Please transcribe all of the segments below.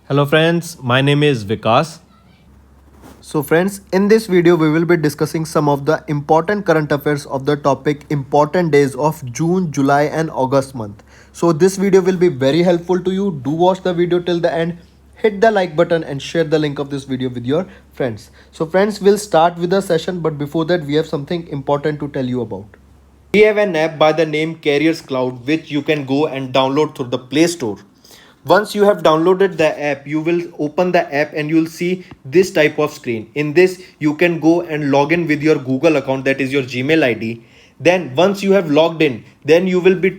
Hello friends, my name is Vikas. So friends, in this video we will be discussing some of the important current affairs of the topic important days of June, July and August month. So this video will be very helpful to you. Do watch the video till the end. Hit the like button and share the link of this video with your friends. So friends, we'll start with the session, but before that we have something important to tell you about. We have an app by the name Carriers Cloud which you can go and download through the Play Store. Once you have downloaded the app, you will open the app and you will see this type of screen. In this, you can go and log in with your Google account, that is your Gmail ID. Then once you have logged in, then you will be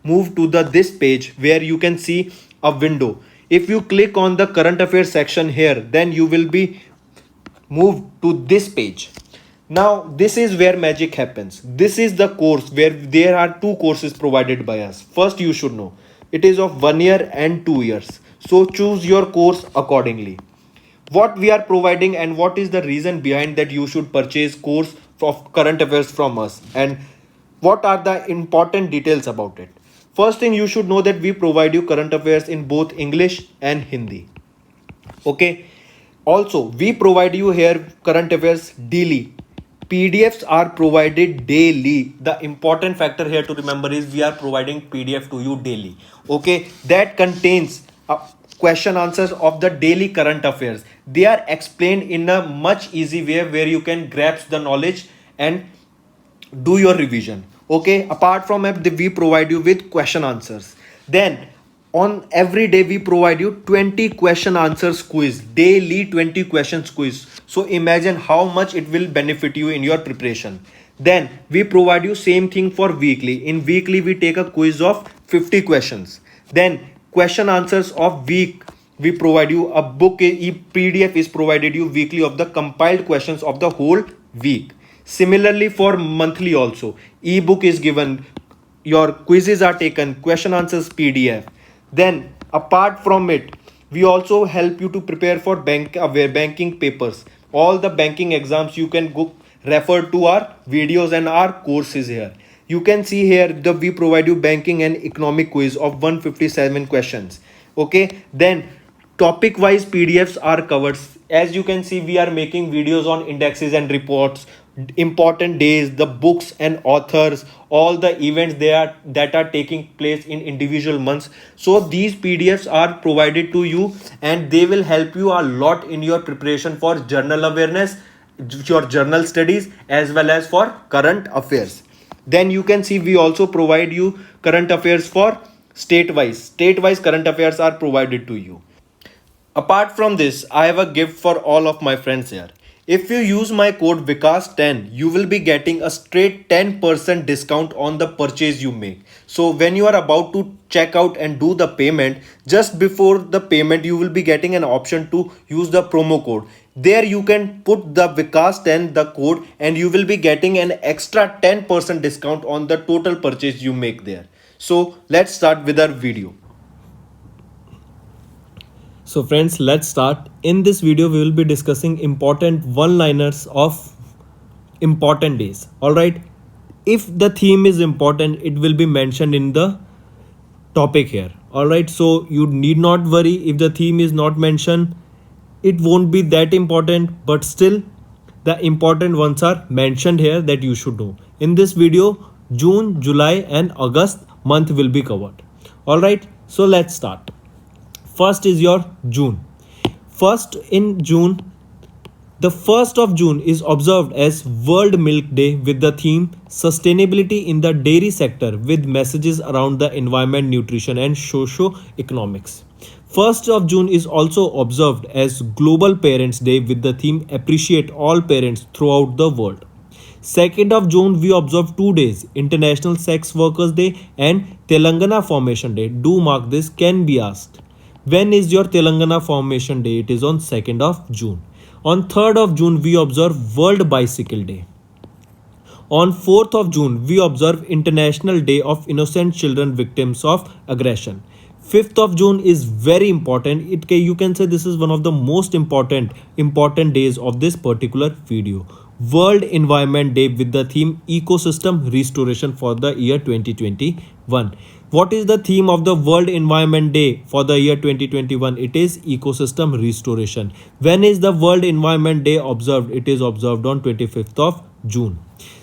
moved to this page where you can see a window. If you click on the current affairs section here, then you will be moved to this page. Now this is where magic happens. This is the course where there are two courses provided by us. First, you should know it is of 1 year and 2 years, so choose your course accordingly. What we are providing and what is the reason behind that you should purchase course of current affairs from us, and what are the important details about it. First thing, you should know that we provide you current affairs in both English and Hindi. Okay, also we provide you here current affairs daily. PDFs are provided daily. The important factor here to remember is we are providing PDF to you daily. Okay, that contains question answers of the daily current affairs. They are explained in a much easy way where you can grasp the knowledge and do your revision. Okay, apart from app, we provide you with question answers. Then on every day we provide you 20 question answers quiz, daily 20 questions quiz. So imagine how much it will benefit you in your preparation. Then we provide you same thing for weekly. In weekly we take a quiz of 50 questions. Then question answers of week, we provide you a book. PDF is provided you weekly of the compiled questions of the whole week. Similarly for monthly also, ebook is given, your quizzes are taken, question answers PDF. Then apart from it, we also help you to prepare for banking papers. All the banking exams you can go refer to our videos and our courses here. You can see here the we provide you banking and economic quiz of 157 questions. Okay, then topic wise PDFs are covered. As you can see, we are making videos on indexes and reports, important days, the books and authors, all the events that are taking place in individual months. So these PDFs are provided to you and they will help you a lot in your preparation for journal awareness, your journal studies, as well as for current affairs. Then you can see we also provide you current affairs for state wise current affairs are provided to you. Apart from this, I have a gift for all of my friends here. If you use my code Vikas10, you will be getting a straight 10% discount on the purchase you make. So when you are about to check out and do the payment, just before the payment, you will be getting an option to use the promo code. There you can put the Vikas10, the code, and you will be getting an extra 10% discount on the total purchase you make there. So let's start with our video. So friends, let's start. In this video, we will be discussing important one-liners of important days. Alright, if the theme is important, it will be mentioned in the topic here. Alright, so you need not worry if the theme is not mentioned. It won't be that important, but still the important ones are mentioned here that you should know. In this video, June, July and August month will be covered. Alright, so let's start. First is your June. First in June, the 1st of June is observed as World Milk Day with the theme Sustainability in the Dairy Sector with messages around the environment, nutrition and socio-economics. 1st of June is also observed as Global Parents Day with the theme Appreciate all parents throughout the world. 2nd of June we observe 2 days, International Sex Workers Day and Telangana Formation Day. Do mark this, can be asked. When is your Telangana Formation Day? It is on 2nd of June. On 3rd of June, we observe World Bicycle Day. On 4th of June, we observe International Day of Innocent Children Victims of Aggression. 5th of June is very important. You can say this is one of the most important days of this particular video. World Environment Day with the theme Ecosystem Restoration for the year 2021. What is the theme of the World Environment Day for the year 2021? It is ecosystem restoration. When is the World Environment Day observed? It is observed on 25th of June.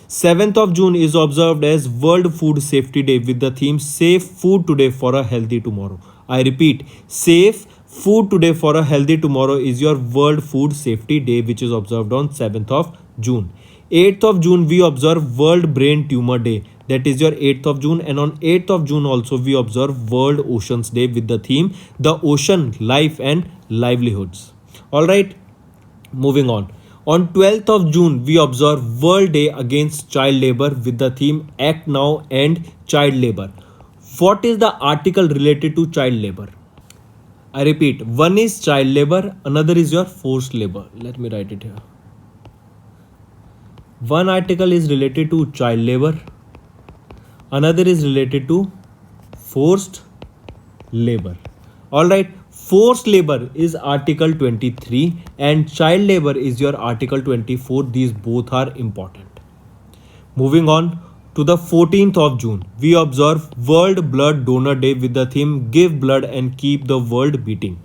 7th of June is observed as World Food Safety Day with the theme Safe Food Today for a Healthy Tomorrow. I repeat, Safe Food Today for a Healthy Tomorrow is your World Food Safety Day, which is observed on 7th of June. 8th of June we observe World Brain Tumor Day, that is your 8th of June, and on 8th of June also we observe World Oceans Day with the theme The Ocean, Life and Livelihoods. Alright, moving on. On 12th of June we observe World Day Against Child Labor with the theme Act Now End Child Labor. What is the article related to child labor? I repeat, one is child labor, another is your forced labor. Let me write it here. One article is related to child labor, another is related to forced labor. Alright, forced labor is article 23 and child labor is your article 24. These both are important. Moving on to the 14th of June, we observe World Blood Donor Day with the theme Give Blood and Keep the World Beating.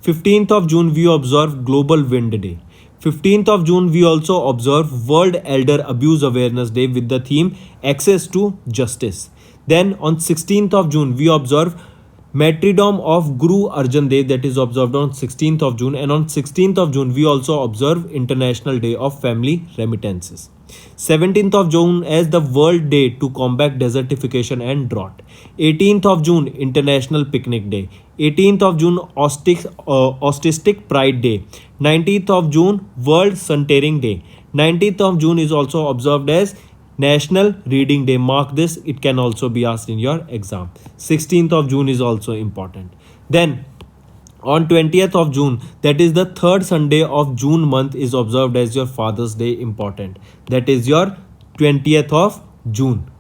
15th of June, we observe Global Wind Day. 15th of June, we also observe World Elder Abuse Awareness Day with the theme Access to Justice. Then on 16th of June, we observe Martyrdom of Guru Arjan Dev, that is observed on 16th of June, and on 16th of June we also observe International Day of Family Remittances. 17th of June as the World Day to combat desertification and drought. 18th of June International Picnic Day. 18th of June Autistic Pride Day. 19th of June World Suntearing Day. 19th of June is also observed as National Reading Day. Mark this, it can also be asked in your exam. 16th of June is also important. Then on 20th of June, that is the third Sunday of June month, is observed as your Father's Day. Important. That is your 20th of June.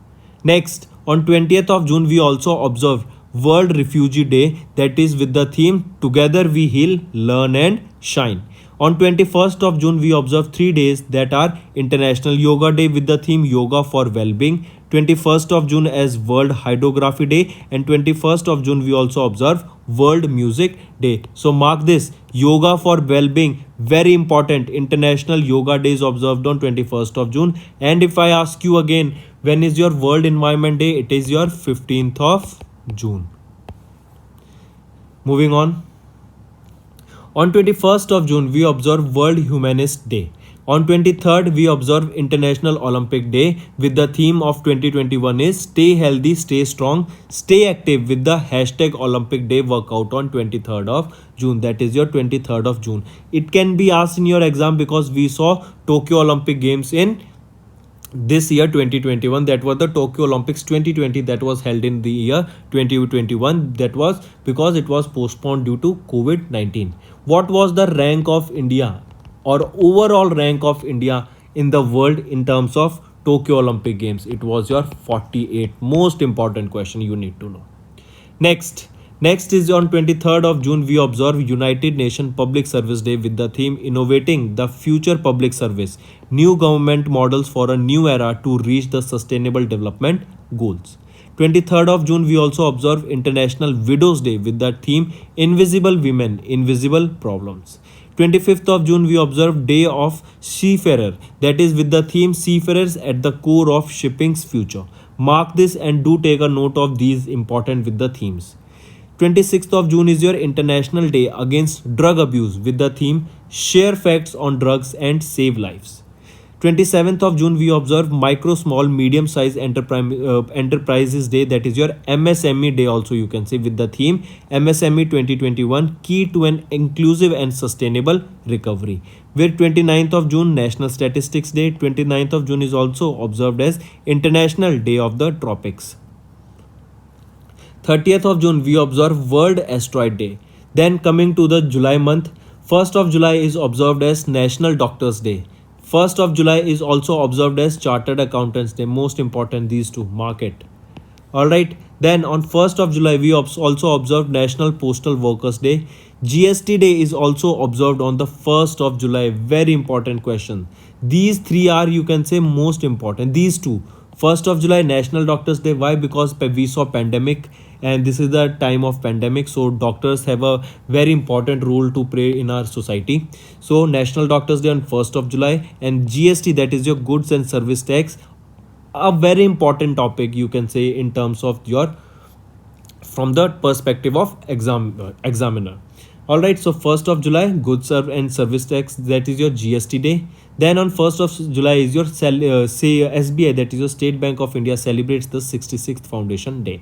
Next, on 20th of June, we also observe World Refugee Day, that is with the theme Together We Heal, Learn and Shine. On 21st of June, we observe 3 days that are International Yoga Day with the theme Yoga for Well-being, 21st of June as World Hydrography Day, and 21st of June we also observe World Music Day. So mark this, Yoga for Well-being, very important. International Yoga Day is observed on 21st of June. And if I ask you again, when is your World Environment Day? It is your 15th of June. Moving on. On 21st of June, we observe World Humanist Day. On 23rd, we observe International Olympic Day with the theme of 2021 is Stay Healthy, Stay Strong, Stay Active with the hashtag Olympic Day workout on 23rd of June. That is your 23rd of June. It can be asked in your exam because we saw Tokyo Olympic Games in this year 2021, that was the Tokyo Olympics 2020 that was held in the year 2021. That was because it was postponed due to COVID-19. What was the rank of India or overall rank of India in the world in terms of Tokyo Olympic Games? It was your 48. Most important question you need to know. Next is on 23rd of June, we observe United Nations Public Service Day with the theme Innovating the Future Public Service, New Government Models for a New Era to Reach the Sustainable Development Goals. 23rd of June, we also observe International Widows Day with the theme Invisible Women, Invisible Problems. 25th of June, we observe Day of Seafarer, that is with the theme Seafarers at the Core of Shipping's Future. Mark this and do take a note of these important with the themes. 26th of June is your International Day Against Drug Abuse with the theme Share Facts on Drugs and Save Lives. 27th of June we observe Micro, Small, Medium Size Enterprises Day, that is your MSME Day also you can say, with the theme MSME 2021 Key to an Inclusive and Sustainable Recovery. Where 29th of June National Statistics Day. 29th of June is also observed as International Day of the Tropics. 30th of June we observe World Asteroid Day. Then coming to the July month, 1st of July is observed as National Doctors Day. 1st of July is also observed as Chartered Accountants Day. Most important, these two, mark it. Alright, then on 1st of July we also observe National Postal Workers Day. GST Day is also observed on the 1st of July. Very important question. These three are, you can say, most important. These two, 1st of July, National Doctors Day. Why? Because we saw pandemic, and this is the time of pandemic, so doctors have a very important role to play in our society. So National Doctors Day on 1st of July. And GST, that is your goods and service tax, a very important topic, you can say, in terms of your, from the perspective of examiner. All right, so 1st of July, goods and service tax, that is your GST day. Then on 1st of July is your SBI, that is your State Bank of India, celebrates the 66th foundation day.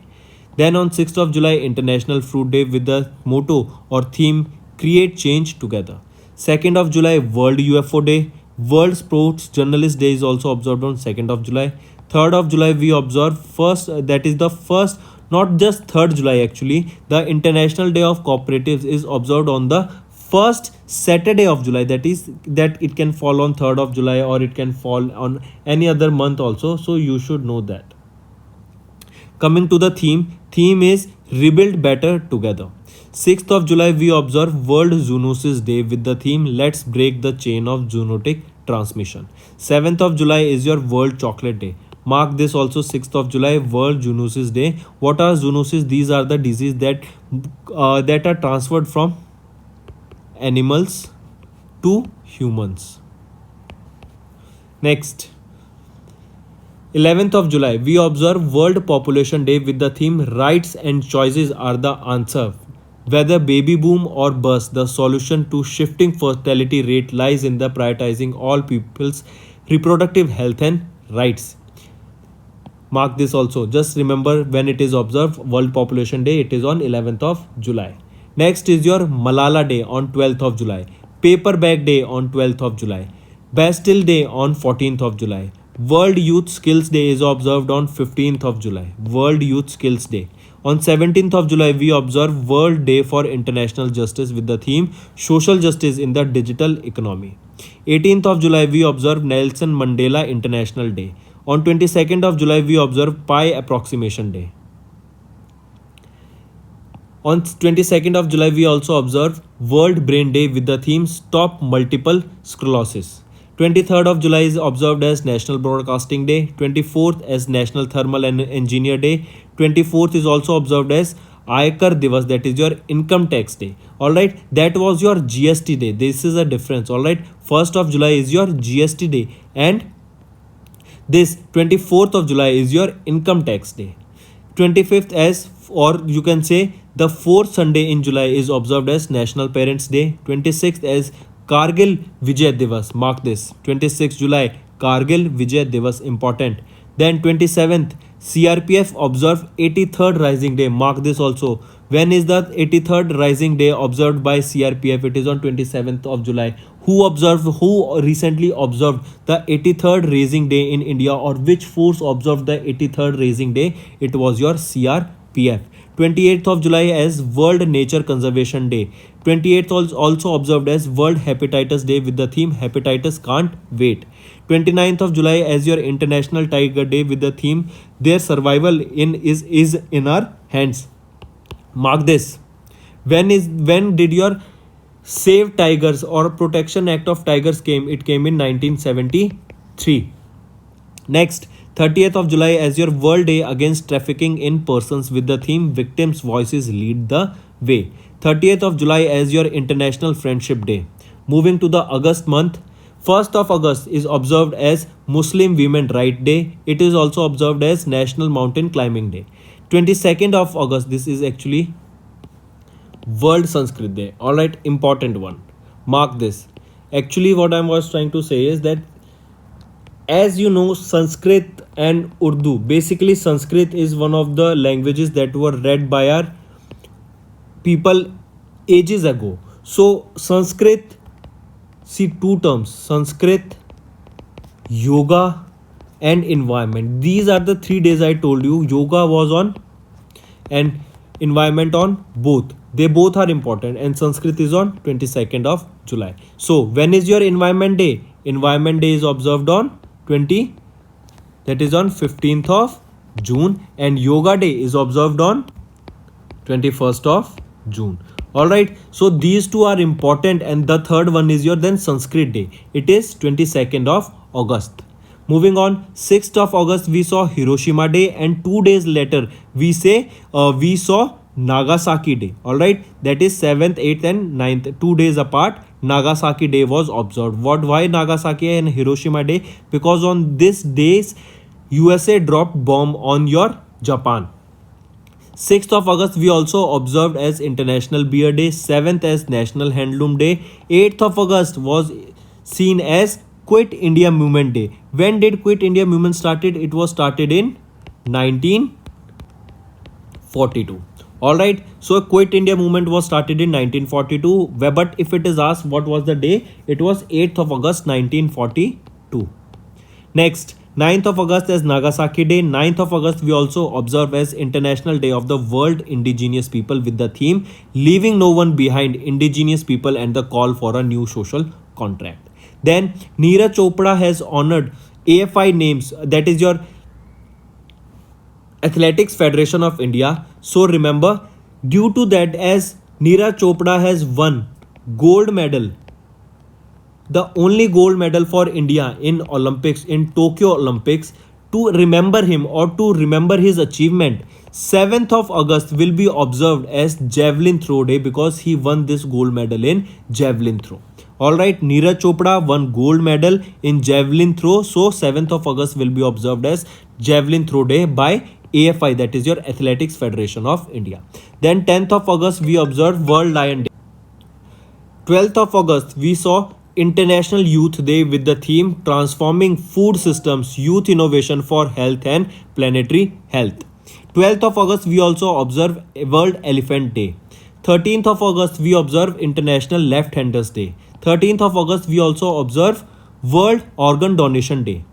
Then on 6th of July, International Fruit Day, with the motto or theme create change together. 2nd of July, World UFO Day. World Sports Journalist Day is also observed on 2nd of July. 3rd of July we observe first, that is the first, not just 3rd July actually, the International Day of Cooperatives is observed on the first Saturday of July. That is, that it can fall on 3rd of July or it can fall on any other month also, so you should know that. Coming to the theme is rebuild better together. 6th of July we observe World Zoonosis Day, with the theme let's break the chain of zoonotic transmission. 7th of July is your World Chocolate Day. Mark this also, 6th of July, World Zoonosis Day. What are zoonosis? These are the diseases that are transferred from animals to humans. Next, 11th of July, we observe World Population Day, with the theme rights and choices are the answer. Whether baby boom or bust, the solution to shifting fertility rate lies in the prioritizing all people's reproductive health and rights. Mark this also. Just remember when it is observed, World Population Day, it is on 11th of July. Next is your Malala Day on 12th of July. Paper Bag Day on 12th of July. Bastille Day on 14th of July. World Youth Skills Day is observed on 15th of July. World Youth Skills Day. On 17th of July, we observe World Day for International Justice, with the theme Social Justice in the Digital Economy. 18th of July, we observe Nelson Mandela International Day. On 22nd of July, we observe Pi Approximation Day. On 22nd of July, we also observe World Brain Day, with the theme Stop Multiple Sclerosis. 23rd of July is observed as National Broadcasting Day. 24th as National Thermal and Engineer Day. 24th is also observed as Aykar Divas, that is your Income Tax Day. Alright, that was your GST Day. This is a difference. Alright, 1st of July is your GST Day, and this 24th of July is your Income Tax Day. 25th as, or you can say the 4th Sunday in July, is observed as National Parents Day. 26th as Kargil Vijay Divas. Mark this, 26th July, Kargil Vijay Divas, important. Then 27th, CRPF observe 83rd Rising Day. Mark this also. When is the 83rd Rising Day observed by CRPF? It is on 27th of July. Who recently observed the 83rd Rising Day in India, or which force observed the 83rd Rising Day? It was your CRPF. 28th of July as World Nature Conservation Day. 28th also observed as World Hepatitis Day, with the theme Hepatitis Can't Wait. 29th of July as your International Tiger Day, with the theme Their Survival is in Our Hands. Mark this. When did your Save Tigers or Protection Act of Tigers came? It came in 1973. Next, 30th of July as your World Day Against Trafficking in Persons, with the theme Victims' Voices Lead the Way. 30th of July as your International Friendship Day. Moving to the August month, 1st of August is observed as Muslim Women Right Day. It is also observed as National Mountain Climbing Day. 22nd of August, this is actually World Sanskrit Day. Alright, important one. Mark this. Actually, what I was trying to say is that, as you know, Sanskrit and Urdu, basically Sanskrit is one of the languages that were read by our people ages ago. So Sanskrit, see two terms, Sanskrit, yoga and environment. These are the 3 days I told you. Yoga was on and environment on both. They both are important, and Sanskrit is on 22nd of July. So when is your Environment Day? Environment Day is observed on 15th of June, and Yoga Day is observed on 21st of June. Alright, so these two are important, and the third one is your then Sanskrit Day. It is 22nd of August. Moving on, 6th of August we saw Hiroshima Day, and 2 days later we saw Nagasaki Day. All right, that is 7th, 8th, and 9th, 2 days apart. Nagasaki Day was observed. Why Nagasaki and Hiroshima Day? Because on this days USA dropped bomb on your Japan. 6th of August we also observed as International Beer Day, 7th as National Handloom Day, 8th of August was seen as Quit India Movement Day. When did Quit India Movement started? It was started in 1942. Alright, so Quit India Movement was started in 1942, but if it is asked what was the day, it was 8th of August 1942. Next, 9th of August as Nagasaki Day. 9th of August we also observe as International Day of the World Indigenous People with the theme Leaving No One Behind, Indigenous People and the Call for a New Social Contract. Then Neeraj Chopra has honored AFI names, that is your Athletics Federation of India. So remember, due to that, as Neeraj Chopra has won gold medal, the only gold medal for India in Olympics, in Tokyo Olympics, to remember him or to remember his achievement, 7th of August will be observed as Javelin Throw Day because he won this gold medal in Javelin Throw. Alright, Neeraj Chopra won gold medal in Javelin Throw, so 7th of August will be observed as Javelin Throw Day by AFI, that is your Athletics Federation of India. Then 10th of August we observed World Lion Day. 12th of August we saw International Youth Day with the theme Transforming Food Systems, Youth Innovation for Health and Planetary Health. 12th of August we also observe World Elephant Day. 13th of August we observe International Left Handers Day. 13th of August we also observe World Organ Donation Day.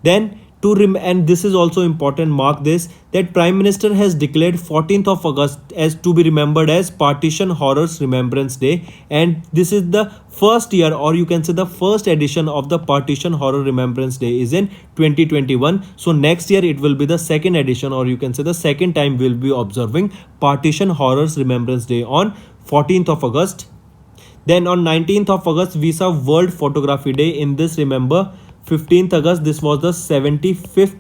Then and this is also important, mark this, that Prime Minister has declared 14th of August as to be remembered as Partition Horrors Remembrance Day, and this is the first year, or you can say the first edition of the Partition Horror Remembrance Day is in 2021. So next year it will be the second edition, or you can say the second time we'll be observing Partition Horrors Remembrance Day on 14th of August. Then on 19th of August we saw World Photography Day. In this, remember, 15th August, this was the 75th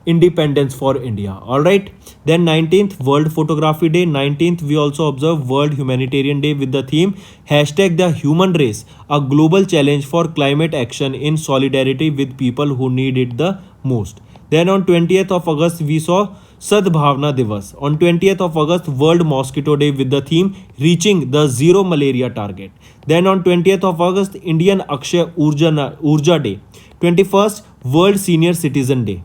independence for India. Alright, then 19th World Photography Day. 19th we also observe World Humanitarian Day with the theme Hashtag the Human Race, a global challenge for climate action in solidarity with people who need it the most. Then on 20th of August we saw Sadbhavna Divas. On 20th of August, World Mosquito Day with the theme Reaching the Zero Malaria Target. Then on 20th of August, Indian Akshay Urja Day. 21st, World Senior Citizen Day.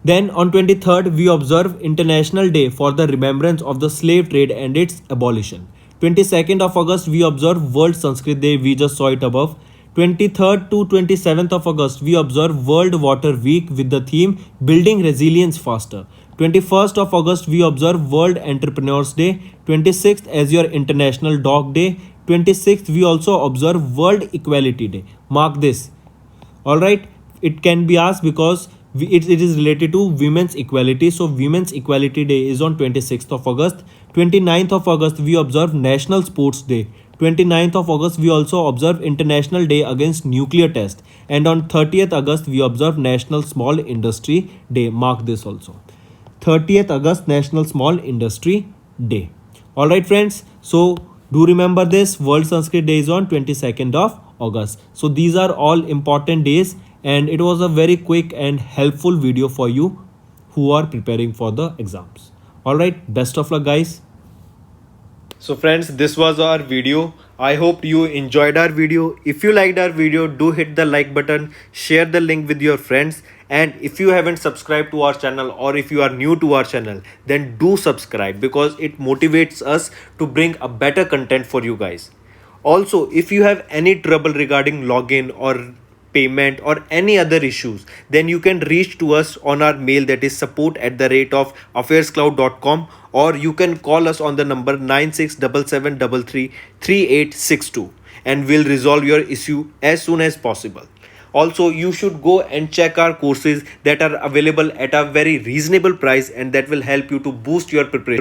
Then on 23rd, we observe International Day for the remembrance of the slave trade and its abolition. 22nd of August, we observe World Sanskrit Day. We just saw it above. 23rd to 27th of August, we observe World Water Week with the theme Building Resilience Faster. 21st of August, we observe World Entrepreneurs Day. 26th as your International Dog Day. 26th, we also observe World Equality Day. Mark this. Alright, it can be asked because it is related to women's equality. So Women's Equality Day is on 26th of August. 29th of August, we observe National Sports Day. 29th of August, we also observe International Day Against Nuclear Test. And on 30th August, we observe National Small Industry Day. Mark this also. 30th August, National Small Industry Day. Alright friends, so do remember this, World Sanskrit Day is on 22nd of August. So these are all important days, and it was a very quick and helpful video for you who are preparing for the exams. Alright, best of luck guys. So friends, this was our video. I hope you enjoyed our video. If you liked our video, do hit the like button, share the link with your friends, and if you haven't subscribed to our channel, or if you are new to our channel, then do subscribe because it motivates us to bring a better content for you guys. Also, if you have any trouble regarding login or payment or any other issues, then you can reach to us on our mail, that is support@affairscloud.com, or you can call us on the number 9677333862, and we'll resolve your issue as soon as possible. Also, you should go and check our courses that are available at a very reasonable price, and that will help you to boost your preparation.